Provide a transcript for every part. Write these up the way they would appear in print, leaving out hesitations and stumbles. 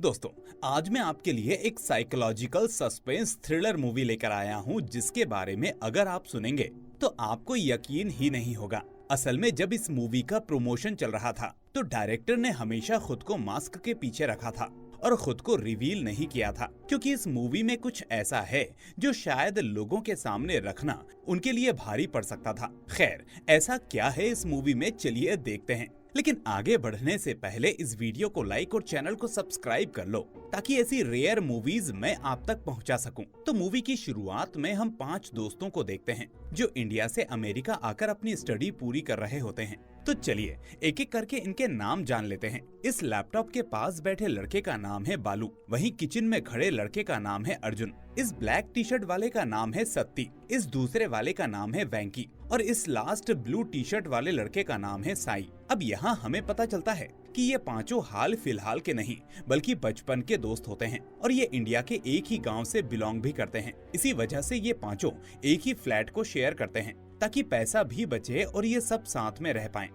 दोस्तों, आज मैं आपके लिए एक साइकोलॉजिकल सस्पेंस थ्रिलर मूवी लेकर आया हूँ जिसके बारे में अगर आप सुनेंगे तो आपको यकीन ही नहीं होगा। असल में जब इस मूवी का प्रमोशन चल रहा था तो डायरेक्टर ने हमेशा खुद को मास्क के पीछे रखा था और खुद को रिवील नहीं किया था, क्योंकि इस मूवी में कुछ ऐसा है जो शायद लोगों के सामने रखना उनके लिए भारी पड़ सकता था। खैर, ऐसा क्या है इस मूवी में, चलिए देखते हैं। लेकिन आगे बढ़ने से पहले इस वीडियो को लाइक और चैनल को सब्सक्राइब कर लो ताकि ऐसी रेयर मूवीज मैं आप तक पहुंचा सकूं। तो मूवी की शुरुआत में हम 5 दोस्तों को देखते हैं जो इंडिया से अमेरिका आकर अपनी स्टडी पूरी कर रहे होते हैं। तो चलिए एक एक करके इनके नाम जान लेते हैं। इस लैपटॉप के पास बैठे लड़के का नाम है बालू, वहीं किचन में खड़े लड़के का नाम है अर्जुन, इस ब्लैक टी शर्ट वाले का नाम है सत्ती, इस दूसरे वाले का नाम है वेंकी और इस लास्ट ब्लू टी शर्ट वाले लड़के का नाम है साई। अब यहाँ हमें पता चलता है कि ये पांचों हाल फिलहाल के नहीं बल्कि बचपन के दोस्त होते हैं और ये इंडिया के एक ही गांव से बिलोंग भी करते हैं। इसी वजह से ये पांचों एक ही फ्लैट को शेयर करते हैं ताकि पैसा भी बचे और ये सब साथ में रह पाएं।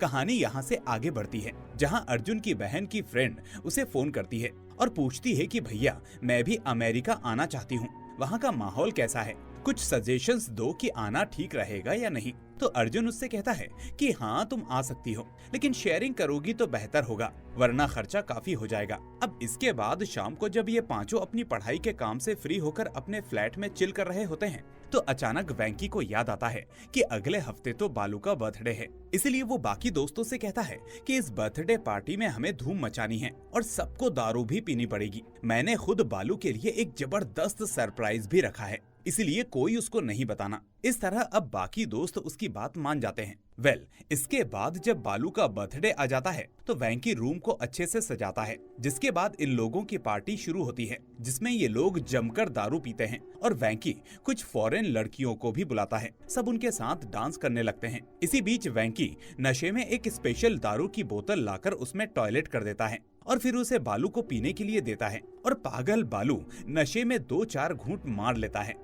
कहानी यहाँ से आगे बढ़ती है जहाँ अर्जुन की बहन की फ्रेंड उसे फोन करती है और पूछती है कि भैया मैं भी अमेरिका आना चाहती हूँ, वहाँ का माहौल कैसा है, कुछ सजेशंस दो कि आना ठीक रहेगा या नहीं। तो अर्जुन उससे कहता है कि हाँ तुम आ सकती हो, लेकिन शेयरिंग करोगी तो बेहतर होगा वरना खर्चा काफी हो जाएगा। अब इसके बाद शाम को जब ये पांचों अपनी पढ़ाई के काम से फ्री होकर अपने फ्लैट में चिल कर रहे होते हैं तो अचानक वेंकी को याद आता है कि अगले हफ्ते तो बालू का बर्थडे है। इसलिए वो बाकी दोस्तों से कहता है कि इस बर्थडे पार्टी में हमें धूम मचानी है और सबको दारू भी पीनी पड़ेगी। मैंने खुद बालू के लिए एक जबरदस्त सरप्राइज भी रखा है, इसलिए कोई उसको नहीं बताना। इस तरह अब बाकी दोस्त उसकी बात मान जाते हैं। इसके बाद जब बालू का बर्थडे आ जाता है तो वेंकी रूम को अच्छे से सजाता है, जिसके बाद इन लोगों की पार्टी शुरू होती है जिसमें ये लोग जमकर दारू पीते हैं और वेंकी कुछ फॉरेन लड़कियों को भी बुलाता है। सब उनके साथ डांस करने लगते हैं। इसी बीच वेंकी नशे में एक स्पेशल दारू की बोतल लाकर उसमें टॉयलेट कर देता है और फिर उसे बालू को पीने के लिए देता है और पागल बालू नशे में 2-4 घूंट मार लेता है।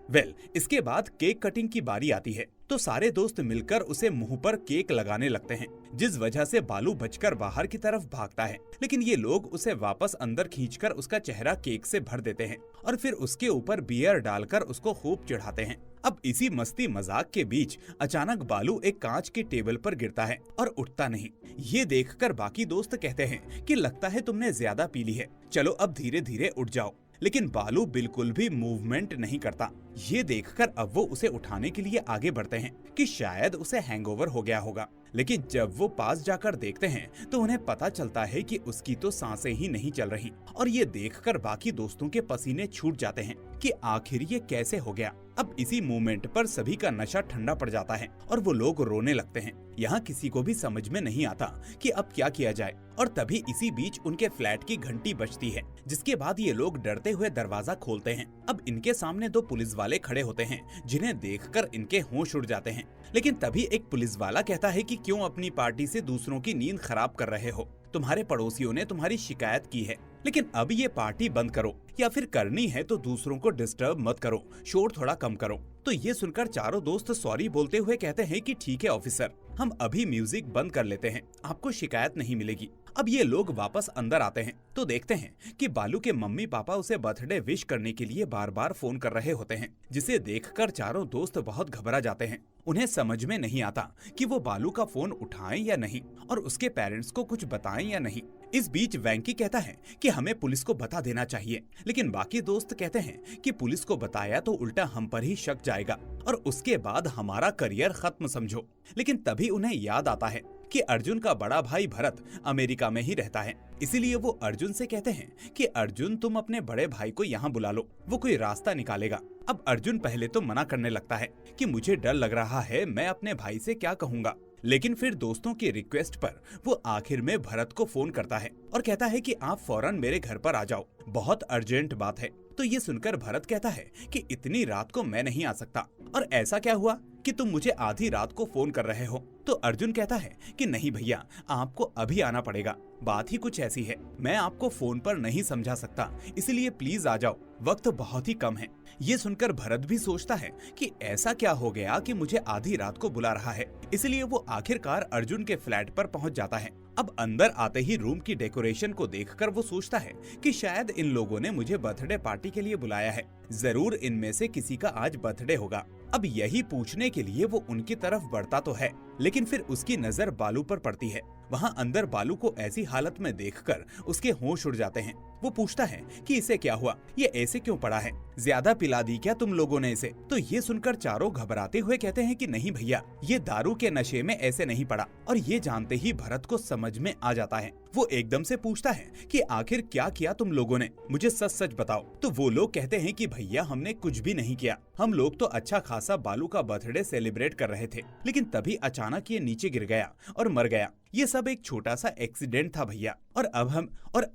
इसके बाद केक कटिंग की बारी आती है तो सारे दोस्त मिलकर उसे मुंह पर केक लगाने लगते हैं, जिस वजह से बालू बचकर बाहर की तरफ भागता है। लेकिन ये लोग उसे वापस अंदर खींचकर उसका चेहरा केक से भर देते हैं और फिर उसके ऊपर बियर डालकर उसको खूब चिढ़ाते हैं। अब इसी मस्ती मजाक के बीच अचानक बालू एक कांच की टेबल पर गिरता है और उठता नहीं। ये देखकर बाकी दोस्त कहते हैं कि लगता है तुमने ज्यादा पी ली है, चलो अब धीरे धीरे उठ जाओ। लेकिन बालू बिल्कुल भी मूवमेंट नहीं करता। ये देखकर अब वो उसे उठाने के लिए आगे बढ़ते हैं कि शायद उसे हैंगओवर हो गया होगा। लेकिन जब वो पास जाकर देखते हैं तो उन्हें पता चलता है कि उसकी तो सांसें ही नहीं चल रही और ये देखकर बाकी दोस्तों के पसीने छूट जाते हैं कि आखिर ये कैसे हो गया। अब इसी मोमेंट पर सभी का नशा ठंडा पड़ जाता है और वो लोग रोने लगते हैं। यहाँ किसी को भी समझ में नहीं आता कि अब क्या किया जाए और तभी इसी बीच उनके फ्लैट की घंटी बजती है, जिसके बाद ये लोग डरते हुए दरवाजा खोलते हैं। अब इनके सामने 2 पुलिस वाले खड़े होते हैं जिन्हें देखकर इनके होश उड़ जाते हैं। लेकिन तभी एक पुलिस वाला कहता है कि क्यों अपनी पार्टी से दूसरों की नींद खराब कर रहे हो, तुम्हारे पड़ोसियों ने तुम्हारी शिकायत की है, लेकिन अब ये पार्टी बंद करो या फिर करनी है तो दूसरों को डिस्टर्ब मत करो, शोर थोड़ा कम करो। तो ये सुनकर चारों दोस्त सॉरी बोलते हुए कहते हैं कि ठीक है ऑफिसर, हम अभी म्यूजिक बंद कर लेते हैं, आपको शिकायत नहीं मिलेगी। अब ये लोग वापस अंदर आते हैं तो देखते हैं कि बालू के मम्मी पापा उसे बर्थडे विश करने के लिए बार बार फोन कर रहे होते हैं, जिसे देखकर चारों दोस्त बहुत घबरा जाते हैं। उन्हें समझ में नहीं आता कि वो बालू का फोन उठाएं या नहीं और उसके पेरेंट्स को कुछ बताएं या नहीं। इस बीच वेंकी कहता है कि हमें पुलिस को बता देना चाहिए, लेकिन बाकी दोस्त कहते हैं कि पुलिस को बताया तो उल्टा हम पर ही शक जाएगा और उसके बाद हमारा करियर खत्म समझो। लेकिन तभी उन्हें याद आता है कि अर्जुन का बड़ा भाई भरत अमेरिका में ही रहता है, इसीलिए वो अर्जुन से कहते हैं कि अर्जुन तुम अपने बड़े भाई को यहाँ बुला लो, वो कोई रास्ता निकालेगा। अब अर्जुन पहले तो मना करने लगता है कि मुझे डर लग रहा है, मैं अपने भाई से क्या कहूँगा। लेकिन फिर दोस्तों की रिक्वेस्ट पर वो आखिर में भरत को फोन करता है और कहता है कि आप फौरन मेरे घर पर आ जाओ, बहुत अर्जेंट बात है। तो ये सुनकर भरत कहता है कि इतनी रात को मैं नहीं आ सकता, और ऐसा क्या हुआ कि तुम मुझे आधी रात को फोन कर रहे हो। तो अर्जुन कहता है कि नहीं भैया, आपको अभी आना पड़ेगा, बात ही कुछ ऐसी है, मैं आपको फोन पर नहीं समझा सकता, इसलिए प्लीज आ जाओ, वक्त बहुत ही कम है। ये सुनकर भरत भी सोचता है कि ऐसा क्या हो गया कि मुझे आधी रात को बुला रहा है, इसलिए वो आखिरकार अर्जुन के फ्लैट पर पहुंच जाता है अब अंदर आते ही रूम की डेकोरेशन को देखकर वो सोचता है कि शायद इन लोगों ने मुझे बर्थडे पार्टी के लिए बुलाया है, जरूर इनमें से किसी का आज बर्थडे होगा। अब यही पूछने के लिए वो उनकी तरफ बढ़ता तो है, लेकिन फिर उसकी नजर बालू पर पड़ती है। वहाँ अंदर बालू को ऐसी हालत में देखकर उसके होश उड़ जाते हैं। वो पूछता है कि इसे क्या हुआ, ये ऐसे क्यों पड़ा है, ज्यादा पिला दी क्या तुम लोगों ने इसे? तो ये सुनकर चारों घबराते हुए कहते हैं कि नहीं भैया, ये दारू के नशे में ऐसे नहीं पड़ा। और ये जानते ही भरत को समझ में आ जाता है। वो एकदम से पूछता है कि आखिर क्या किया तुम लोगों ने, मुझे सच सच बताओ। तो वो लोग कहते हैं कि भैया हमने कुछ भी नहीं किया, हम लोग तो अच्छा खासा बालू का बर्थडे सेलिब्रेट कर रहे थे, लेकिन तभी अचानक ये नीचे गिर गया और मर गया। ये सब एक छोटा सा एक्सीडेंट था भैया, और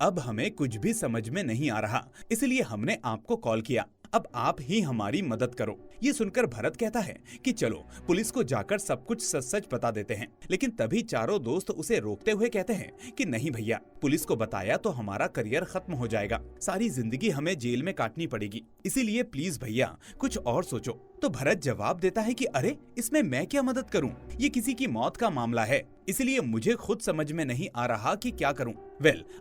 अब हमें कुछ भी समझ में नहीं आ रहा, इसलिए हमने आपको कॉल किया। अब आप ही हमारी मदद करो। ये सुनकर भरत कहता है कि चलो पुलिस को जाकर सब कुछ सच सच बता देते हैं, लेकिन तभी चारों दोस्त उसे रोकते हुए कहते हैं कि नहीं भैया, पुलिस को बताया तो हमारा करियर खत्म हो जाएगा, सारी जिंदगी हमें जेल में काटनी पड़ेगी, इसीलिए प्लीज भैया कुछ और सोचो। तो भरत जवाब देता है कि अरे इसमें मैं क्या मदद करूं, ये किसी की मौत का मामला है, इसलिए मुझे खुद समझ में नहीं आ रहा कि क्या करूं।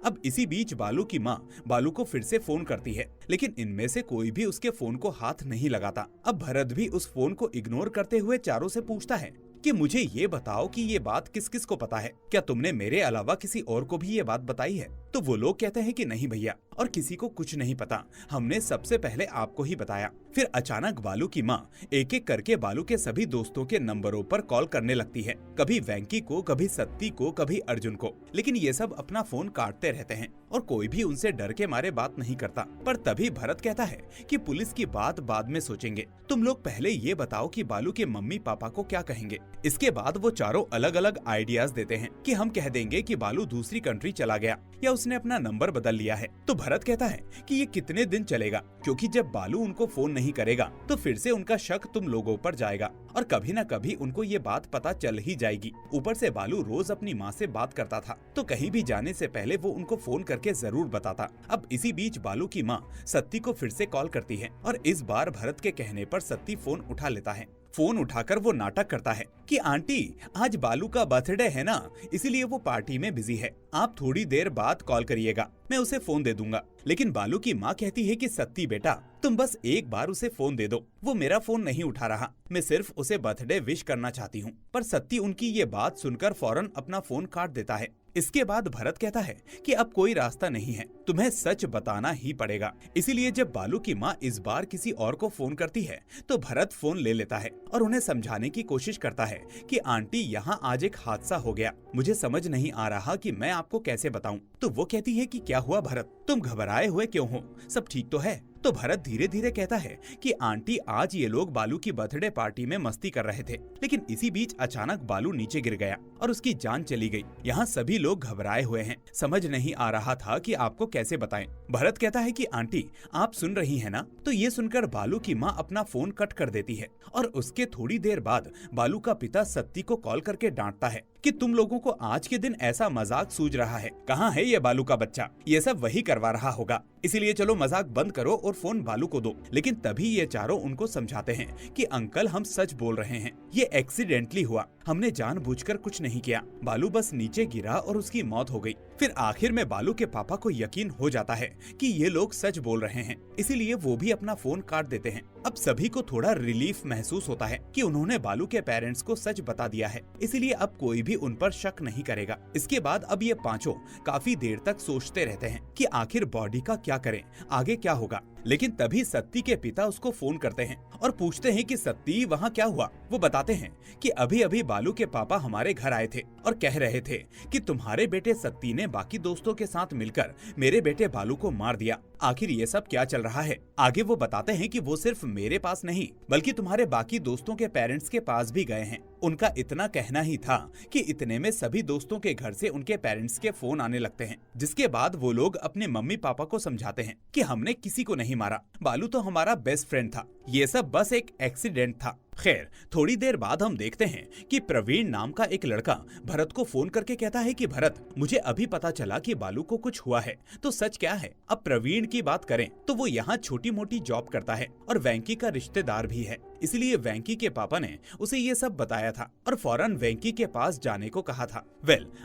अब इसी बीच बालू की माँ बालू को फिर से फोन करती है, लेकिन इनमें से कोई भी उसके फोन को हाथ नहीं लगाता। अब भरत भी उस फोन को इग्नोर करते हुए चारों से पूछता है कि मुझे ये बताओ कि ये बात किस किस को पता है, क्या तुमने मेरे अलावा किसी और को भी ये बात बताई है? तो वो लोग कहते हैं कि नहीं भैया, और किसी को कुछ नहीं पता, हमने सबसे पहले आपको ही बताया। फिर अचानक बालू की माँ एक एक करके बालू के सभी दोस्तों के नंबरों पर कॉल करने लगती है, कभी वेंकी को, कभी सत्ती को, कभी अर्जुन को, लेकिन ये सब अपना फोन काटते रहते हैं और कोई भी उनसे डर के मारे बात नहीं करता। पर तभी भरत कहता है कि पुलिस की बात बाद में सोचेंगे, तुम लोग पहले ये बताओ कि बालू के मम्मी पापा को क्या कहेंगे। इसके बाद वो चारों अलग अलग आइडियाज देते हैं कि हम कह देंगे कि बालू दूसरी कंट्री चला गया या उसने अपना नंबर बदल लिया है। तो भरत कहता है कि ये कितने दिन चलेगा, क्योंकि जब बालू उनको फोन नहीं करेगा तो फिर से उनका शक तुम लोगों पर जाएगा और कभी न कभी उनको ये बात पता चल ही जाएगी। ऊपर से बालू रोज अपनी माँ से बात करता था, तो कहीं भी जाने से पहले वो उनको फोन करके जरूर बताता। अब इसी बीच बालू की माँ सत्ती को फिर से कॉल करती है और इस बार भरत के कहने पर सत्ती फोन उठा लेता है। फोन उठाकर वो नाटक करता है कि आंटी आज बालू का बर्थडे है ना, इसीलिए वो पार्टी में बिजी है, आप थोड़ी देर बाद कॉल करिएगा, मैं उसे फोन दे दूंगा। लेकिन बालू की माँ कहती है कि सत्ती बेटा, तुम बस एक बार उसे फोन दे दो, वो मेरा फोन नहीं उठा रहा, मैं सिर्फ उसे बर्थडे विश करना चाहती हूँ। पर सत्ती उनकी ये बात सुनकर फौरन अपना फोन काट देता है। इसके बाद भरत कहता है कि अब कोई रास्ता नहीं है, तुम्हें सच बताना ही पड़ेगा। इसीलिए जब बालू की माँ इस बार किसी और को फोन करती है तो भरत फोन ले लेता है और उन्हें समझाने की कोशिश करता है कि आंटी यहाँ आज एक हादसा हो गया, मुझे समझ नहीं आ रहा कि मैं आपको कैसे बताऊं। तो वो कहती है कि क्या हुआ भरत, तुम घबराए हुए क्यों हो, सब ठीक तो है? तो भरत धीरे धीरे कहता है कि आंटी आज ये लोग बालू की बर्थडे पार्टी में मस्ती कर रहे थे, लेकिन इसी बीच अचानक बालू नीचे गिर गया और उसकी जान चली गई। यहाँ सभी लोग घबराए हुए हैं, समझ नहीं आ रहा था कि आपको कैसे बताएं। भरत कहता है कि आंटी आप सुन रही है ना? तो ये सुनकर बालू की माँ अपना फोन कट कर देती है और उसके थोड़ी देर बाद बालू का पिता सत्ती को कॉल करके डांटता है कि तुम लोगों को आज के दिन ऐसा मजाक सूझ रहा है, कहाँ है ये बालू का बच्चा, ये सब वही करवा रहा होगा, इसीलिए चलो मजाक बंद करो और फोन बालू को दो। लेकिन तभी ये चारों उनको समझाते हैं कि अंकल हम सच बोल रहे हैं, ये एक्सीडेंटली हुआ, हमने जानबूझकर कुछ नहीं किया, बालू बस नीचे गिरा और उसकी मौत हो गई। फिर आखिर में बालू के पापा को यकीन हो जाता है कि ये लोग सच बोल रहे हैं, इसीलिए वो भी अपना फोन काट देते हैं। अब सभी को थोड़ा रिलीफ महसूस होता है कि उन्होंने बालू के पेरेंट्स को सच बता दिया है, इसीलिए अब कोई भी उन पर शक नहीं करेगा। इसके बाद अब ये पांचों काफी देर तक सोचते रहते हैं कि आखिर बॉडी का क्या करें, आगे क्या होगा। लेकिन तभी सत्ती के पिता उसको फोन करते हैं और पूछते हैं कि सत्ती वहाँ क्या हुआ। वो बताते हैं कि अभी अभी बालू के पापा हमारे घर आए थे और कह रहे थे कि तुम्हारे बेटे सत्ती ने बाकी दोस्तों के साथ मिलकर मेरे बेटे बालू को मार दिया। आखिर ये सब क्या चल रहा है? आगे वो बताते हैं कि वो सिर्फ मेरे पास नहीं बल्कि तुम्हारे बाकी दोस्तों के पेरेंट्स के पास भी गए हैं। उनका इतना कहना ही था कि इतने में सभी दोस्तों के घर से उनके पेरेंट्स के फोन आने लगते हैं, जिसके बाद वो लोग अपने मम्मी पापा को समझाते हैं कि हमने किसी को नहीं मारा, बालू तो हमारा बेस्ट फ्रेंड था, ये सब बस एक एक्सीडेंट था। खैर थोड़ी देर बाद हम देखते हैं कि प्रवीण नाम का एक लड़का भरत को फोन करके कहता है कि भरत मुझे अभी पता चला कि बालू को कुछ हुआ है, तो सच क्या है? अब प्रवीण की बात करें तो वो यहाँ छोटी मोटी जॉब करता है और वेंकी का रिश्तेदार भी है, इसलिए वेंकी के पापा ने उसे ये सब बताया था और फौरन वेंकी के पास जाने को कहा था।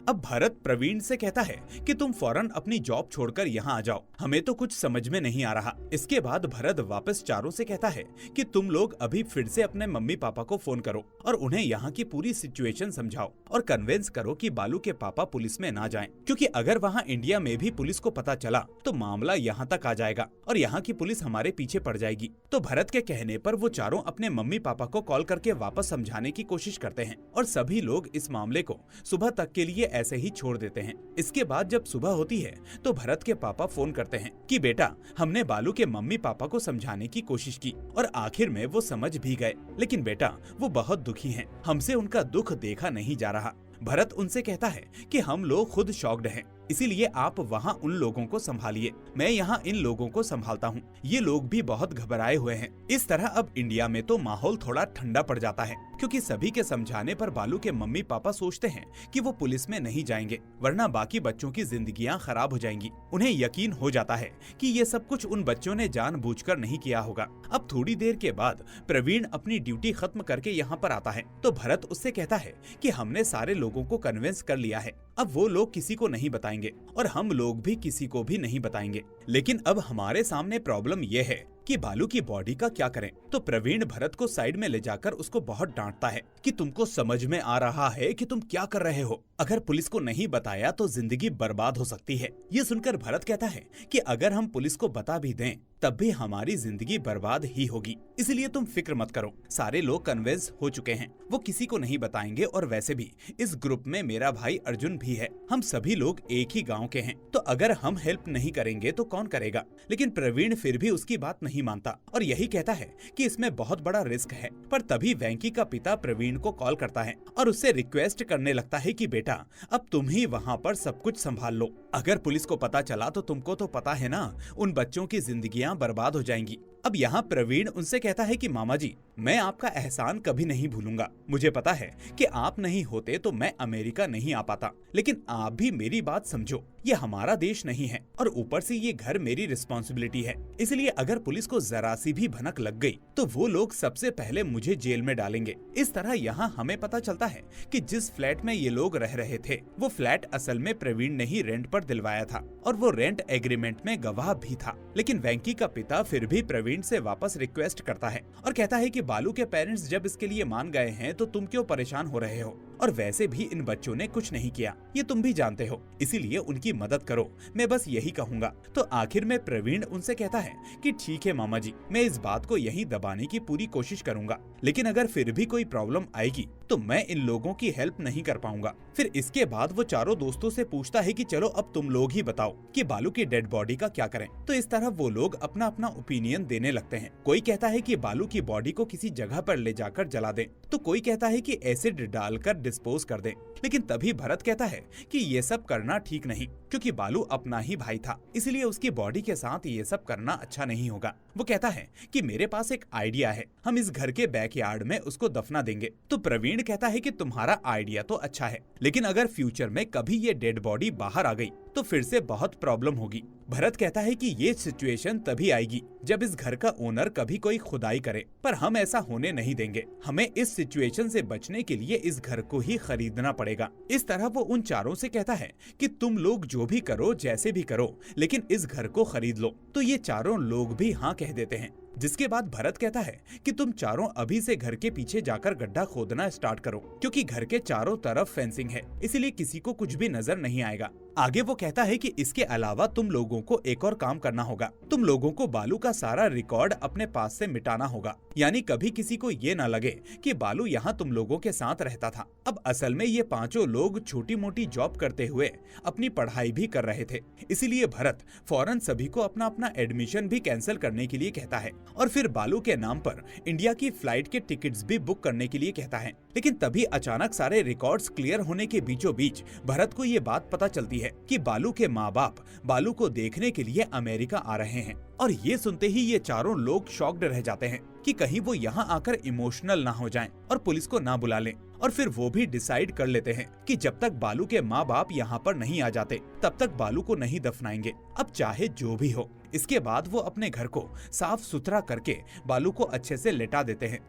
अब भरत प्रवीण से कहता है कि तुम फौरन अपनी जॉब छोड़कर यहाँ आ जाओ, हमें तो कुछ समझ में नहीं आ रहा। इसके बाद भरत वापस चारों से कहता है कि तुम लोग अभी फिर से अपने मम्मी पापा को फोन करो और उन्हें यहाँ की पूरी सिचुएशन समझाओ और कन्विंस करो कि बालू के पापा पुलिस में ना जाएं, क्योंकि अगर वहाँ इंडिया में भी पुलिस को पता चला तो मामला यहाँ तक आ जाएगा और यहाँ की पुलिस हमारे पीछे पड़ जाएगी। तो भरत के कहने पर वो चारों अपने मम्मी पापा को कॉल करके वापस समझाने की कोशिश करते हैं और सभी लोग इस मामले को सुबह तक के लिए ऐसे ही छोड़ देते हैं। इसके बाद जब सुबह होती है तो भरत के पापा फोन करते हैं कि बेटा, हमने बालू के मम्मी पापा को समझाने की कोशिश की और आखिर में वो समझ भी गए, लेकिन बेटा वो बहुत दुखी हैं, हमसे उनका दुख देखा नहीं जा रहा। भरत उनसे कहता है कि हम लोग खुद शॉक्ड हैं, इसीलिए आप वहाँ उन लोगों को संभालिए, मैं यहाँ इन लोगों को संभालता हूँ, ये लोग भी बहुत घबराए हुए हैं। इस तरह अब इंडिया में तो माहौल थोड़ा ठंडा पड़ जाता है, क्योंकि सभी के समझाने पर बालू के मम्मी पापा सोचते हैं कि वो पुलिस में नहीं जाएंगे, वरना बाकी बच्चों की जिंदगियां खराब हो जाएंगी। उन्हें यकीन हो जाता है कि ये सब कुछ उन बच्चों ने जानबूझकर नहीं किया होगा। अब थोड़ी देर के बाद प्रवीण अपनी ड्यूटी खत्म करके यहाँ पर आता है तो भरत उससे कहता है कि हमने सारे लोगों को कन्विंस कर लिया है, अब वो लोग किसी को नहीं बताएंगे और हम लोग भी किसी को भी नहीं बताएंगे। लेकिन अब हमारे सामने प्रॉब्लम ये है कि बालू की बॉडी का क्या करें। तो प्रवीण भरत को साइड में ले जाकर उसको बहुत डांटता है कि तुमको समझ में आ रहा है कि तुम क्या कर रहे हो, अगर पुलिस को नहीं बताया तो जिंदगी बर्बाद हो सकती है। ये सुनकर भरत कहता है कि अगर हम पुलिस को बता भी दें तब भी हमारी जिंदगी बर्बाद ही होगी, इसलिए तुम फिक्र मत करो, सारे लोग कन्विंस हो चुके हैं, वो किसी को नहीं बताएंगे और वैसे भी इस ग्रुप में मेरा भाई अर्जुन भी है, हम सभी लोग एक ही गांव के हैं, तो अगर हम हेल्प नहीं करेंगे तो कौन करेगा। लेकिन प्रवीण फिर भी उसकी बात नहीं मानता और यही कहता है कि इसमें बहुत बड़ा रिस्क है। पर तभी वेंकी का पिता प्रवीण को कॉल करता है और उससे रिक्वेस्ट करने लगता है कि बेटा, अब तुम ही वहाँ पर सब कुछ संभाल लो, अगर पुलिस को पता चला तो तुमको तो पता है ना, उन बच्चों की जिंदगियां बर्बाद हो जाएंगी। अब यहाँ प्रवीण उनसे कहता है कि मामा जी, मैं आपका एहसान कभी नहीं भूलूंगा, मुझे पता है कि आप नहीं होते तो मैं अमेरिका नहीं आ पाता, लेकिन आप भी मेरी बात समझो, ये हमारा देश नहीं है और ऊपर से ये घर मेरी रिस्पॉन्सिबिलिटी है, इसलिए अगर पुलिस को जरा सी भी भनक लग गई तो वो लोग सबसे पहले मुझे जेल में डालेंगे। इस तरह यहाँ हमें पता चलता है कि जिस फ्लैट में ये लोग रह रहे थे वो फ्लैट असल में प्रवीण ने ही रेंट पर दिलवाया था और वो रेंट एग्रीमेंट में गवाह भी था। लेकिन वेंकी का पिता फिर भी प्रवीण से वापस रिक्वेस्ट करता है और कहता है कि बालू के पेरेंट्स जब इसके लिए मान गए हैं तो तुम क्यों परेशान हो रहे हो, और वैसे भी इन बच्चों ने कुछ नहीं किया, ये तुम भी जानते हो, इसीलिए उनकी मदद करो, मैं बस यही कहूँगा। तो आखिर में प्रवीण उनसे कहता है कि ठीक है मामा जी, मैं इस बात को यहीं दबाने की पूरी कोशिश करूंगा, लेकिन अगर फिर भी कोई प्रॉब्लम आएगी तो मैं इन लोगों की हेल्प नहीं कर पाऊंगा। फिर इसके बाद वो चारों दोस्तों से पूछता है कि चलो अब तुम लोग ही बताओ कि बालू की डेड बॉडी का क्या करें। तो इस तरह वो लोग अपना अपना ओपिनियन देने लगते हैं। कोई कहता है कि बालू की बॉडी को किसी जगह पर ले जाकर जला दें, तो कोई कहता है कि एसिड डालकर डिस्पोज कर दें। लेकिन तभी भरत कहता है कि ये सब करना ठीक नहीं, क्योंकि बालू अपना ही भाई था, इसलिए उसकी बॉडी के साथ ये सब करना अच्छा नहीं होगा। वो कहता है कि मेरे पास एक आइडिया है, हम इस घर के बैकयार्ड में उसको दफना देंगे। तो प्रवीण कहता है कि तुम्हारा आइडिया तो अच्छा है, लेकिन अगर फ्यूचर में कभी ये डेड बॉडी बाहर आ गई तो फिर से बहुत प्रॉब्लम होगी। भरत कहता है कि ये सिचुएशन तभी आएगी जब इस घर का ओनर कभी कोई खुदाई करे, पर हम ऐसा होने नहीं देंगे, हमें इस सिचुएशन से बचने के लिए इस घर को ही खरीदना पड़ेगा। इस तरह वो उन चारों से कहता है कि तुम लोग जो भी करो, जैसे भी करो, लेकिन इस घर को खरीद लो। तो ये चारों लोग भी हाँ कह देते हैं। जिसके बाद भरत कहता है कि तुम चारों अभी से घर के पीछे जाकर गड्ढा खोदना स्टार्ट करो, क्योंकि घर के चारों तरफ फेंसिंग है, इसलिए किसी को कुछ भी नजर नहीं आएगा। आगे वो कहता है कि इसके अलावा तुम लोगों को एक और काम करना होगा, तुम लोगों को बालू का सारा रिकॉर्ड अपने पास से मिटाना होगा, यानी कभी किसी को ये ना लगे कि बालू यहाँ तुम लोगों के साथ रहता था। अब असल में ये पांचों लोग छोटी मोटी जॉब करते हुए अपनी पढ़ाई भी कर रहे थे, इसीलिए भरत फौरन सभी को अपना अपना एडमिशन भी कैंसिल करने के लिए कहता है और फिर बालू के नाम पर इंडिया की फ्लाइट के टिकट्स भी बुक करने के लिए कहता है। लेकिन तभी अचानक सारे रिकॉर्ड्स क्लियर होने के बीचों बीच भरत को ये बात पता चलती है कि बालू के माँ बाप बालू को देखने के लिए अमेरिका आ रहे हैं। और ये सुनते ही ये चारों लोग शॉक्ड रह जाते हैं, कि कहीं वो यहाँ आकर इमोशनल ना हो जाएं और पुलिस को ना बुला लें। और फिर वो भी डिसाइड कर लेते हैं कि जब तक बालू के माँ बाप यहाँ पर नहीं आ जाते तब तक बालू को नहीं दफनाएंगे, अब चाहे जो भी हो। इसके बाद वो अपने घर को साफ सुथरा करके बालू को अच्छे से लेटा देते हैं।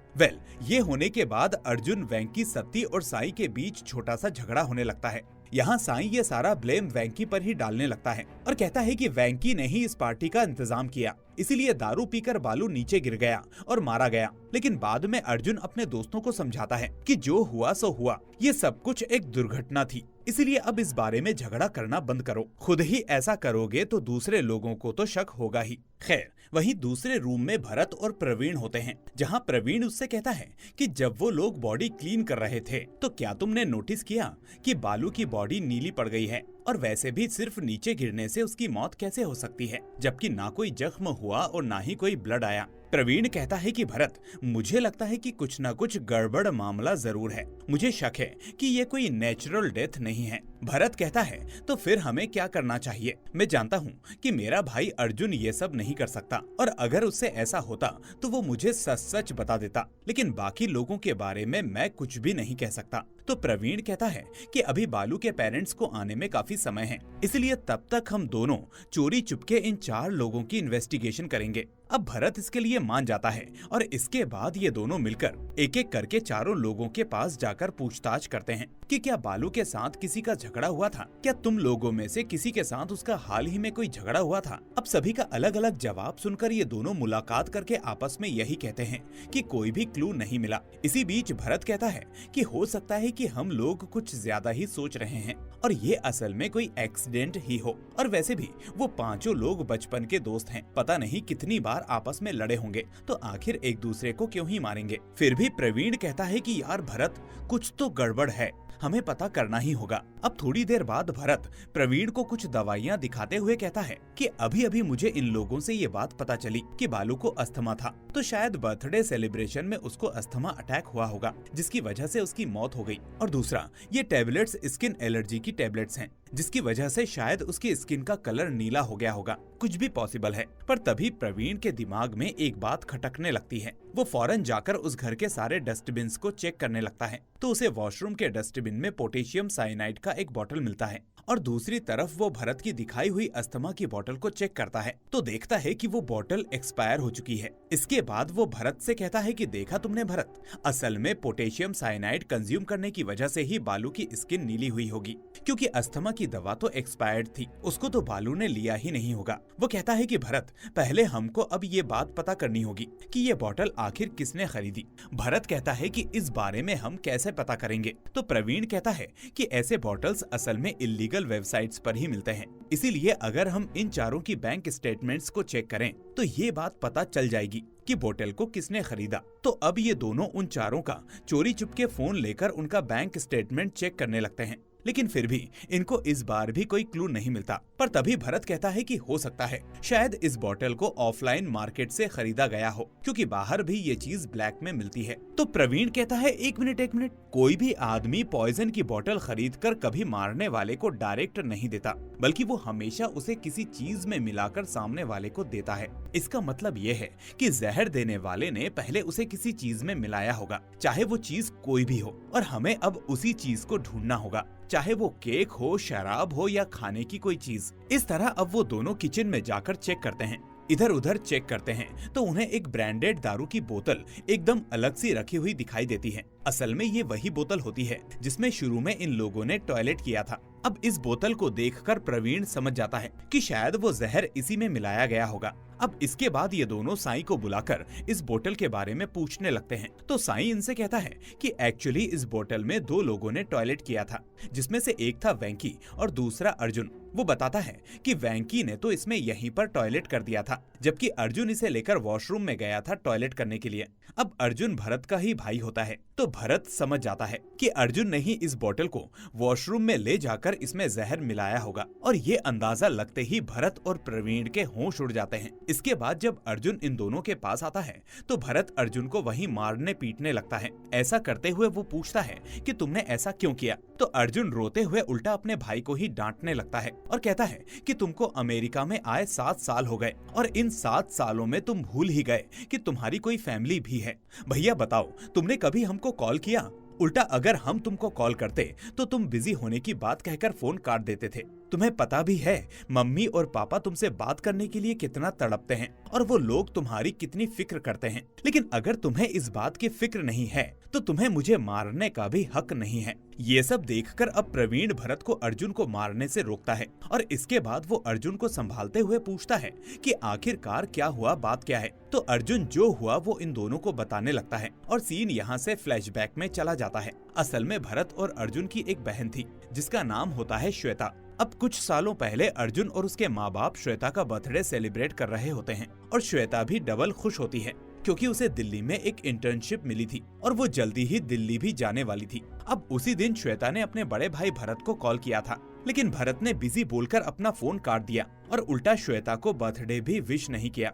ये होने के बाद अर्जुन, वेंकी, सत्ती और साई के बीच छोटा सा झगड़ा होने लगता है। यहाँ साई ये सारा ब्लेम वेंकी पर ही डालने लगता है और कहता है कि वेंकी ने ही इस पार्टी का इंतजाम किया, इसीलिए दारू पीकर बालू नीचे गिर गया और मारा गया। लेकिन बाद में अर्जुन अपने दोस्तों को समझाता है कि जो हुआ सो हुआ, ये सब कुछ एक दुर्घटना थी, इसीलिए अब इस बारे में झगड़ा करना बंद करो। खुद ही ऐसा करोगे तो दूसरे लोगों को तो शक होगा ही। खैर, वहीं दूसरे रूम में भरत और प्रवीण होते हैं, जहां प्रवीण उससे कहता है कि जब वो लोग बॉडी क्लीन कर रहे थे तो क्या तुमने नोटिस किया कि बालू की बॉडी नीली पड़ गई है, और वैसे भी सिर्फ नीचे गिरने से उसकी मौत कैसे हो सकती है, जबकि ना कोई जख्म हुआ और ना ही कोई ब्लड आया। प्रवीण कहता है कि भरत, मुझे लगता है कि कुछ न कुछ गड़बड़ मामला जरूर है, मुझे शक है कि ये कोई नेचुरल डेथ नहीं है। भरत कहता है तो फिर हमें क्या करना चाहिए? मैं जानता हूँ कि मेरा भाई अर्जुन ये सब नहीं कर सकता, और अगर उससे ऐसा होता तो वो मुझे सच सच बता देता, लेकिन बाकी लोगों के बारे में मैं कुछ भी नहीं कह सकता। तो प्रवीण कहता है कि अभी बालू के पेरेंट्स को आने में काफी समय है, इसलिए तब तक हम दोनों चोरी चुपके इन 4 लोगों की इन्वेस्टिगेशन करेंगे। अब भरत इसके लिए मान जाता है और इसके बाद ये दोनों मिलकर एक एक करके चारों लोगों के पास जाकर पूछताछ करते हैं कि क्या बालू के साथ किसी का झगड़ा हुआ था, क्या तुम लोगों में से किसी के साथ उसका हाल ही में कोई झगड़ा हुआ था। अब सभी का अलग अलग जवाब सुनकर ये दोनों मुलाकात करके आपस में यही कहते हैं कि कोई भी क्लू नहीं मिला। इसी बीच भरत कहता है कि हो सकता है कि हम लोग कुछ ज्यादा ही सोच रहे हैं और ये असल में कोई एक्सीडेंट ही हो, और वैसे भी वो 5 लोग बचपन के दोस्त हैं, पता नहीं कितनी बार आपस में लड़े होंगे, तो आखिर एक दूसरे को क्यों ही मारेंगे। फिर भी प्रवीण कहता है कि यार भरत, कुछ तो गड़बड़ है, हमें पता करना ही होगा। अब थोड़ी देर बाद भरत प्रवीण को कुछ दवाइयाँ दिखाते हुए कहता है कि अभी अभी मुझे इन लोगों से ये बात पता चली कि बालू को अस्थमा था, तो शायद बर्थडे सेलिब्रेशन में उसको अस्थमा अटैक हुआ होगा, जिसकी वजह से उसकी मौत हो गई। और दूसरा, ये टैबलेट्स स्किन एलर्जी की टैबलेट्स हैं, जिसकी वजह से शायद उसकी स्किन का कलर नीला हो गया होगा, कुछ भी पॉसिबल है। पर तभी प्रवीण के दिमाग में एक बात खटकने लगती है। वो फौरन जाकर उस घर के सारे डस्टबिन को चेक करने लगता है, तो उसे वॉशरूम के डस्टबिन में पोटेशियम साइनाइड का एक बॉटल मिलता है, और दूसरी तरफ वो भरत की दिखाई हुई अस्थमा की बोतल को चेक करता है तो देखता है कि वो बोतल एक्सपायर हो चुकी है। इसके बाद वो भरत से कहता है कि देखा तुमने भरत, असल में पोटेशियम साइनाइड कंज्यूम करने की वजह से ही बालू की स्किन नीली हुई होगी, क्योंकि अस्थमा की दवा तो एक्सपायर्ड थी, उसको तो बालू ने लिया ही नहीं होगा। वो कहता है कि भरत, पहले हमको अब ये बात पता करनी होगी कि ये बोतल आखिर किसने खरीदी। भरत कहता है कि इस बारे में हम कैसे पता करेंगे, तो प्रवीण कहता है कि ऐसे बॉटल्स असल में इलीगल वेबसाइट्स पर ही मिलते हैं, इसीलिए अगर हम इन चारों की बैंक स्टेटमेंट्स को चेक करें तो ये बात पता चल जाएगी कि बोतल को किसने खरीदा। तो अब ये दोनों उन चारों का चोरी चुपके फोन लेकर उनका बैंक स्टेटमेंट चेक करने लगते हैं, लेकिन फिर भी इनको इस बार भी कोई क्लू नहीं मिलता। पर तभी भरत कहता है कि हो सकता है शायद इस बोतल को ऑफलाइन मार्केट से खरीदा गया हो, क्योंकि बाहर भी ये चीज ब्लैक में मिलती है। तो प्रवीण कहता है एक मिनट, कोई भी आदमी पॉइजन की बोतल खरीदकर कभी मारने वाले को डायरेक्ट नहीं देता, बल्कि वो हमेशा उसे किसी चीज में मिलाकर सामने वाले को देता है। इसका मतलब ये है कि जहर देने वाले ने पहले उसे किसी चीज में मिलाया होगा, चाहे वो चीज कोई भी हो, और हमें अब उसी चीज को ढूंढना होगा, चाहे वो केक हो, शराब हो या खाने की कोई चीज। इस तरह अब वो दोनों किचन में जाकर चेक करते हैं, इधर उधर चेक करते हैं, तो उन्हें एक ब्रांडेड दारू की बोतल एकदम अलग सी रखी हुई दिखाई देती है। असल में ये वही बोतल होती है जिसमें शुरू में इन लोगों ने टॉयलेट किया था। अब इस बोतल को देखकर प्रवीण समझ जाता है कि शायद वो जहर इसी में मिलाया गया होगा। अब इसके बाद ये दोनों साई को बुलाकर इस बोतल के बारे में पूछने लगते हैं, तो साई इनसे कहता है कि एक्चुअली इस बोतल में 2 लोगों ने टॉयलेट किया था, जिसमें से एक था वेंकी और दूसरा अर्जुन। वो बताता है कि वेंकी ने तो इसमें यहीं पर टॉयलेट कर दिया था, जबकि अर्जुन इसे लेकर वॉशरूम में गया था टॉयलेट करने के लिए। अब अर्जुन भरत का ही भाई होता है, तो भरत समझ जाता है कि अर्जुन ने ही इस बोतल को वॉशरूम में ले जाकर इसमें जहर मिलाया होगा, और ये अंदाजा लगते ही भरत और प्रवीण के होश उड़ जाते हैं। इसके बाद जब अर्जुन इन दोनों के पास आता है तो भरत अर्जुन को वहीं मारने पीटने लगता है। ऐसा करते हुए वो पूछता है कि तुमने ऐसा क्यों किया, तो अर्जुन रोते हुए उल्टा अपने भाई को ही डांटने लगता है और कहता है कि तुमको अमेरिका में आए 7 साल हो गए और इन 7 सालों में तुम भूल ही गए कि तुम्हारी कोई फैमिली भी है। भैया बताओ, तुमने कभी हमको कॉल किया? उल्टा अगर हम तुमको कॉल करते तो तुम बिजी होने की बात कहकर फोन काट देते थे। तुम्हें पता भी है मम्मी और पापा तुमसे बात करने के लिए कितना तड़पते हैं और वो लोग तुम्हारी कितनी फिक्र करते हैं। लेकिन अगर तुम्हें इस बात की फिक्र नहीं है तो तुम्हें मुझे मारने का भी हक नहीं है। ये सब देखकर अब प्रवीण भरत को अर्जुन को मारने से रोकता है और इसके बाद वो अर्जुन को संभालते हुए पूछता है कि आखिरकार क्या हुआ, बात क्या है। तो अर्जुन जो हुआ वो इन दोनों को बताने लगता है और सीन यहाँ से फ्लैशबैक में चला जाता है। असल में भरत और अर्जुन की एक बहन थी जिसका नाम होता है श्वेता। अब कुछ सालों पहले अर्जुन और उसके माँ बाप श्वेता का बर्थडे सेलिब्रेट कर रहे होते हैं और श्वेता भी डबल खुश होती है क्योंकि उसे दिल्ली में एक इंटर्नशिप मिली थी और वो जल्दी ही दिल्ली भी जाने वाली थी। अब उसी दिन श्वेता ने अपने बड़े भाई भरत को कॉल किया था, लेकिन भरत ने बिजी बोलकर अपना फोन काट दिया और उल्टा श्वेता को बर्थडे भी विश नहीं किया।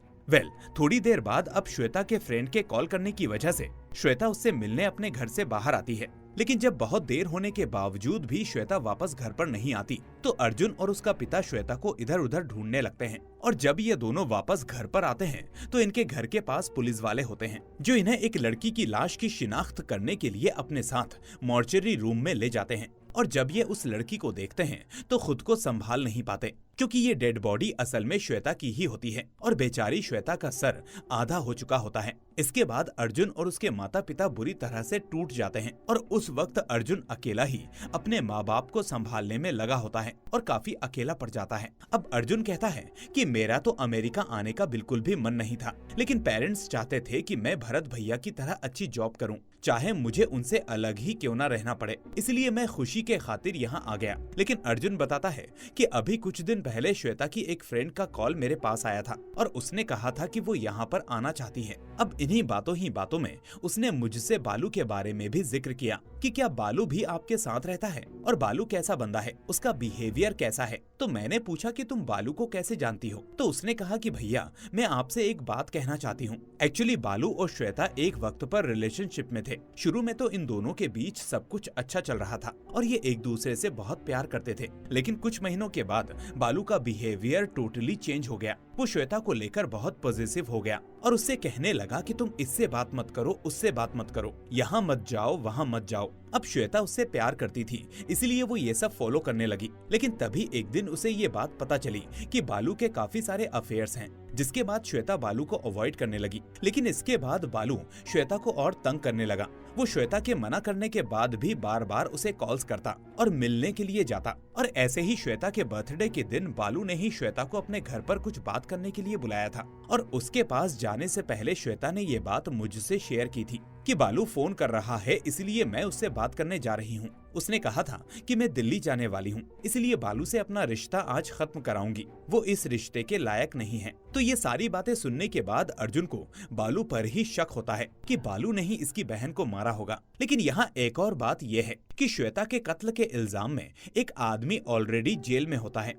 थोड़ी देर बाद अब श्वेता के फ्रेंड के कॉल करने की वजह से श्वेता उससे मिलने अपने घर से बाहर आती है। लेकिन जब बहुत देर होने के बावजूद भी श्वेता वापस घर पर नहीं आती तो अर्जुन और उसका पिता श्वेता को इधर उधर ढूंढने लगते हैं और जब ये दोनों वापस घर पर आते हैं तो इनके घर के पास पुलिस वाले होते हैं जो इन्हें एक लड़की की लाश की शिनाख्त करने के लिए अपने साथ मॉर्चरी रूम में ले जाते हैं। और जब ये उस लड़की को देखते हैं तो खुद को संभाल नहीं पाते क्योंकि ये डेड बॉडी असल में श्वेता की ही होती है और बेचारी श्वेता का सर आधा हो चुका होता है। इसके बाद अर्जुन और उसके माता पिता बुरी तरह से टूट जाते हैं और उस वक्त अर्जुन अकेला ही अपने माँ बाप को संभालने में लगा होता है और काफी अकेला पड़ जाता है। अब अर्जुन कहता है कि मेरा तो अमेरिका आने का बिल्कुल भी मन नहीं था, लेकिन पेरेंट्स चाहते थे कि मैं भरत भैया की तरह अच्छी जॉब करूं, चाहे मुझे उनसे अलग ही क्यों ना रहना पड़े, इसलिए मैं खुशी के खातिर यहाँ आ गया। लेकिन अर्जुन बताता है कि अभी कुछ दिन पहले श्वेता की एक फ्रेंड का कॉल मेरे पास आया था और उसने कहा था कि वो यहाँ पर आना चाहती है। अब इन्हीं बातों ही बातों में उसने मुझसे बालू के बारे में भी जिक्र किया कि क्या बालू भी आपके साथ रहता है और बालू कैसा बंदा है, उसका बिहेवियर कैसा है। तो मैंने पूछा कि तुम बालू को कैसे जानती हो, तो उसने कहा कि भैया मैं आपसे एक बात कहना चाहती हूँ। एक्चुअली बालू और श्वेता एक वक्त पर रिलेशनशिप में थे। शुरू में तो इन दोनों के बीच सब कुछ अच्छा चल रहा था और ये एक दूसरे से बहुत प्यार करते थे, लेकिन कुछ महीनों के बाद बालू का बिहेवियर टोटली चेंज हो गया। वो श्वेता को लेकर बहुत पॉजिटिव हो गया और उससे कहने लगा कि तुम इससे बात मत करो, उससे बात मत करो, यहाँ मत जाओ, वहाँ मत जाओ। अब श्वेता उससे प्यार करती थी इसलिए वो ये सब फॉलो करने लगी। लेकिन तभी एक दिन उसे ये बात पता चली कि बालू के काफी सारे अफेयर्स हैं, जिसके बाद श्वेता बालू को अवॉइड करने लगी। लेकिन इसके बाद बालू श्वेता को और तंग करने लगा। वो श्वेता के मना करने के बाद भी बार बार उसे कॉल्स करता और मिलने के लिए जाता। और ऐसे ही श्वेता के बर्थडे के दिन बालू ने ही श्वेता को अपने घर पर कुछ बात करने के लिए बुलाया था और उसके पास जाने से पहले श्वेता ने ये बात मुझसे शेयर की थी कि बालू फोन कर रहा है इसलिए मैं उससे बात करने जा रही हूँ। उसने कहा था कि मैं दिल्ली जाने वाली हूँ, इसलिए बालू से अपना रिश्ता आज खत्म कराऊंगी, वो इस रिश्ते के लायक नहीं है। तो ये सारी बातें सुनने के बाद अर्जुन को बालू पर ही शक होता है कि बालू ने ही इसकी बहन को मारा होगा। लेकिन यहाँ एक और बात यह है कि श्वेता के कत्ल के इल्जाम में एक आदमी ऑलरेडी जेल में होता है।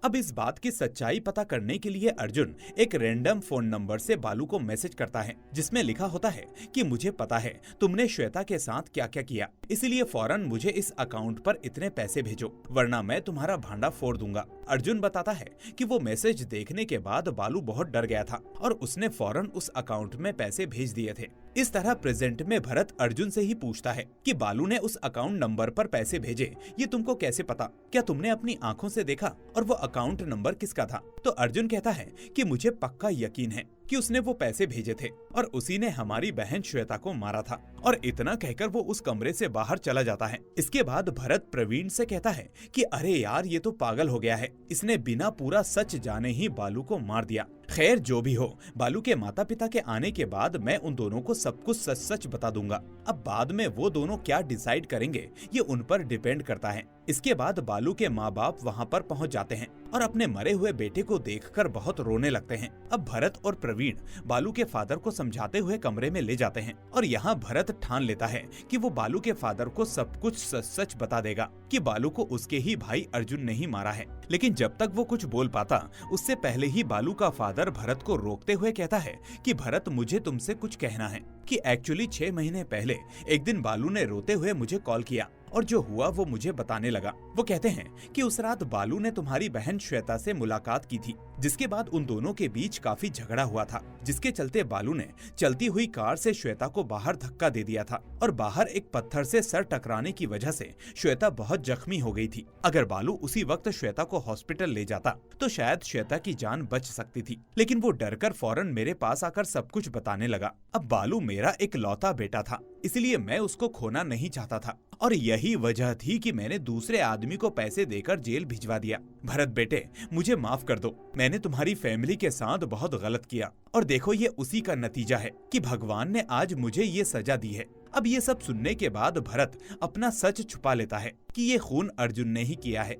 अब इस बात की सच्चाई पता करने के लिए अर्जुन एक रैंडम फोन नंबर से बालू को मैसेज करता है जिसमें लिखा होता है कि मुझे पता है तुमने श्वेता के साथ क्या क्या किया, इसलिए फौरन मुझे इस अकाउंट पर इतने पैसे भेजो वरना मैं तुम्हारा भांडा फोड़ दूंगा। अर्जुन बताता है कि वो मैसेज देखने के बाद बालू बहुत डर गया था और उसने फौरन उस अकाउंट में पैसे भेज दिए थे। इस तरह प्रेजेंट में भरत अर्जुन से ही पूछता है कि बालू ने उस अकाउंट नंबर पर पैसे भेजे, ये तुमको कैसे पता, क्या तुमने अपनी आंखों से देखा और वो अकाउंट नंबर किसका था। तो अर्जुन कहता है कि मुझे पक्का यकीन है कि उसने वो पैसे भेजे थे और उसी ने हमारी बहन श्वेता को मारा था। और इतना कहकर वो उस कमरे से बाहर चला जाता है। इसके बाद भरत प्रवीण से कहता है कि अरे यार ये तो पागल हो गया है, इसने बिना पूरा सच जाने ही बालू को मार दिया। खैर जो भी हो, बालू के माता पिता के आने के बाद मैं उन दोनों को सब कुछ सच सच बता दूंगा। अब बाद में वो दोनों क्या डिसाइड करेंगे ये उन पर डिपेंड करता है, इसके बाद बालू के माँ बाप वहाँ पर पहुँच जाते हैं और अपने मरे हुए बेटे को देखकर बहुत रोने लगते हैं। अब भरत और प्रवीण बालू के फादर को समझाते हुए कमरे में ले जाते हैं और यहाँ भरत ठान लेता है कि वो बालू के फादर को सब कुछ सच सच बता देगा कि बालू को उसके ही भाई अर्जुन ने ही मारा है। लेकिन जब तक वो कुछ बोल पाता उससे पहले ही बालू का फादर भरत को रोकते हुए कहता है कि भरत, मुझे तुमसे कुछ कहना है कि एक्चुअली 6 महीने पहले एक दिन बालू ने रोते हुए मुझे कॉल किया और जो हुआ वो मुझे बताने लगा। वो कहते हैं कि उस रात बालू ने तुम्हारी बहन श्वेता से मुलाकात की थी, जिसके बाद उन दोनों के बीच काफी झगड़ा हुआ था, जिसके चलते बालू ने चलती हुई कार से श्वेता को बाहर धक्का दे दिया था और बाहर एक पत्थर से सर टकराने की वजह से श्वेता बहुत जख्मी हो गई थी। अगर बालू उसी वक्त श्वेता को हॉस्पिटल ले जाता तो शायद श्वेता की जान बच सकती थी, लेकिन वो डरकर फौरन मेरे पास आकर सब कुछ बताने लगा। अब बालू मेरा एक लौता बेटा था, इसलिए मैं उसको खोना नहीं चाहता था और यही वजह थी कि मैंने दूसरे आदमी को पैसे देकर जेल भिजवा दिया। भरत बेटे, मुझे माफ कर दो, मैंने तुम्हारी फैमिली के साथ बहुत गलत किया और देखो ये उसी का नतीजा है कि भगवान ने आज मुझे ये सजा दी है। अब ये सब सुनने के बाद भरत अपना सच छुपा लेता है कि ये खून अर्जुन ने ही किया है।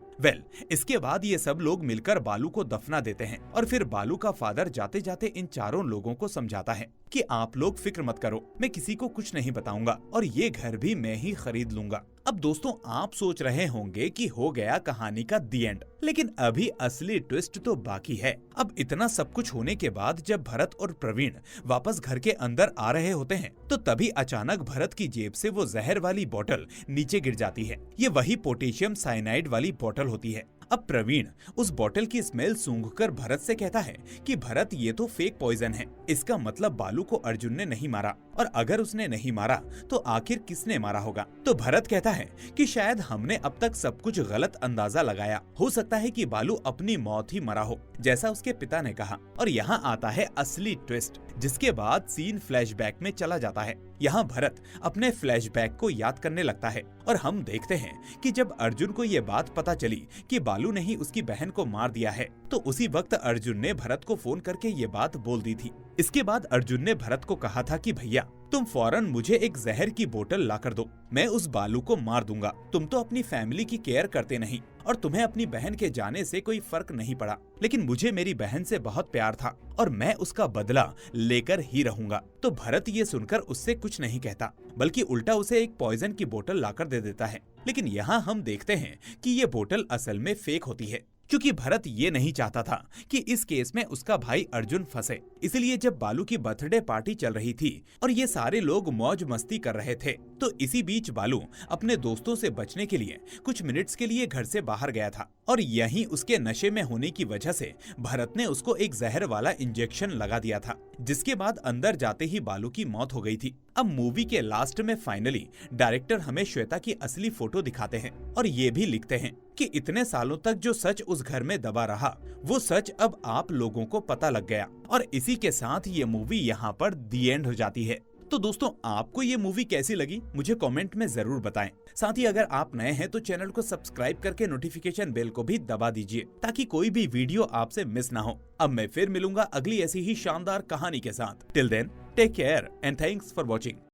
इसके बाद ये सब लोग मिलकर बालू को दफना देते हैं और फिर बालू का फादर जाते जाते इन चारों लोगों को समझाता है कि आप लोग फिक्र मत करो, मैं किसी को कुछ नहीं बताऊंगा और ये घर भी मैं ही खरीद लूंगा। अब दोस्तों, आप सोच रहे होंगे कि हो गया कहानी का दी एंड, लेकिन अभी असली ट्विस्ट तो बाकी है। अब इतना सब कुछ होने के बाद जब भरत और प्रवीण वापस घर के अंदर आ रहे होते हैं तो तभी अचानक भरत की जेब से वो जहर वाली बोतल नीचे गिर जाती है। ये वही पोटेशियम साइनाइड वाली बोतल होती है। अब प्रवीण उस बोतल की स्मेल सूंघकर भरत से कहता है कि भरत, ये तो फेक पॉइजन है, इसका मतलब बालू को अर्जुन ने नहीं मारा, और अगर उसने नहीं मारा तो आखिर किसने मारा होगा। तो भरत कहता है कि शायद हमने अब तक सब कुछ गलत अंदाजा लगाया, हो सकता है कि बालू अपनी मौत ही मरा हो जैसा उसके पिता ने कहा। और यहाँ आता है असली ट्विस्ट, जिसके बाद सीन फ्लैशबैक में चला जाता है। यहाँ भरत अपने फ्लैशबैक को याद करने लगता है और हम देखते हैं कि जब अर्जुन को ये बात पता चली कि बालू ने ही उसकी बहन को मार दिया है तो उसी वक्त अर्जुन ने भरत को फोन करके ये बात बोल दी थी। इसके बाद अर्जुन ने भरत को कहा था कि भैया, तुम फौरन मुझे एक जहर की बोतल ला कर दो, मैं उस बालू को मार दूंगा। तुम तो अपनी फैमिली की केयर करते नहीं और तुम्हें अपनी बहन के जाने से कोई फर्क नहीं पड़ा, लेकिन मुझे मेरी बहन से बहुत प्यार था और मैं उसका बदला लेकर ही रहूंगा। तो भरत ये सुनकर उससे कुछ नहीं कहता, बल्कि उल्टा उसे एक पॉइजन की बोतल लाकर दे देता है। लेकिन यहाँ हम देखते हैं कि ये बोतल असल में फेक होती है, क्योंकि भरत ये नहीं चाहता था कि इस केस में उसका भाई अर्जुन फंसे। इसलिए जब बालू की बर्थडे पार्टी चल रही थी और ये सारे लोग मौज मस्ती कर रहे थे तो इसी बीच बालू अपने दोस्तों से बचने के लिए कुछ मिनट्स के लिए घर से बाहर गया था और यहीं उसके नशे में होने की वजह से भरत ने उसको एक जहर वाला इंजेक्शन लगा दिया था, जिसके बाद अंदर जाते ही बालू की मौत हो गई थी। अब मूवी के लास्ट में फाइनली डायरेक्टर हमें श्वेता की असली फोटो दिखाते हैं और ये भी लिखते हैं कि इतने सालों तक जो सच उस घर में दबा रहा वो सच अब आप लोगों को पता लग गया। और इसी के साथ ये मूवी यहाँ पर दी एंड हो जाती है। तो दोस्तों, आपको ये मूवी कैसी लगी मुझे कमेंट में जरूर बताएं। साथ ही अगर आप नए हैं तो चैनल को सब्सक्राइब करके नोटिफिकेशन बेल को भी दबा दीजिए ताकि कोई भी वीडियो आपसे मिस ना हो। अब मैं फिर मिलूंगा अगली ऐसी ही शानदार कहानी के साथ। Till then, take care and thanks for watching.